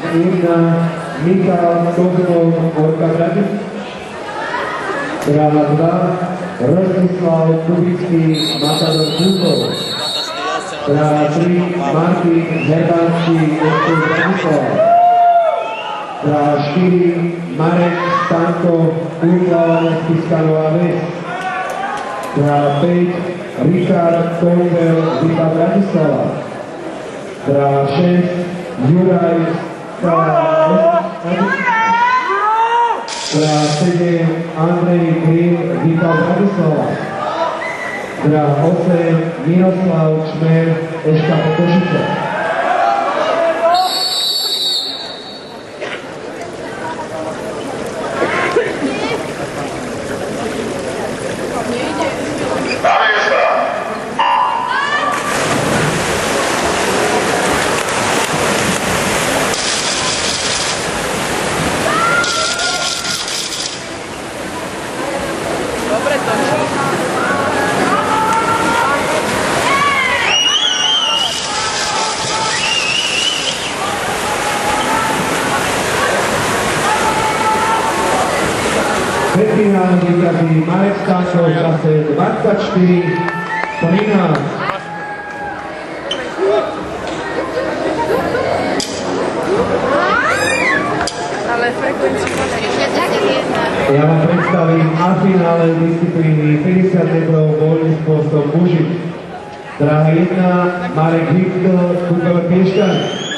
1 Michal Kozlov Orka Bratislava. Tráva 2 Rostislav Kubický Matador Kúkov. Tráva 3 Martin Herbánsky Orka Bratislava. Tráva 4 Marek Stanko Urlav Piskanova Ves. Tráva 5 Richard Kolbel Vita Bratislava. Tráva 6 Juraj Tráva 7 Andrej Krim Vita Bratislava. Tráva 8 Miroslav Čmer SK Košice. Dobre točí. Predfinálne víťazí Marek Stanko v čase 24:13. Ale frekvenciu Ja vám predstavím a finále disciplíny 50 metrov voľný spôsob muži. Dráha 1 Marek Viktor, Kúkové Piešťany.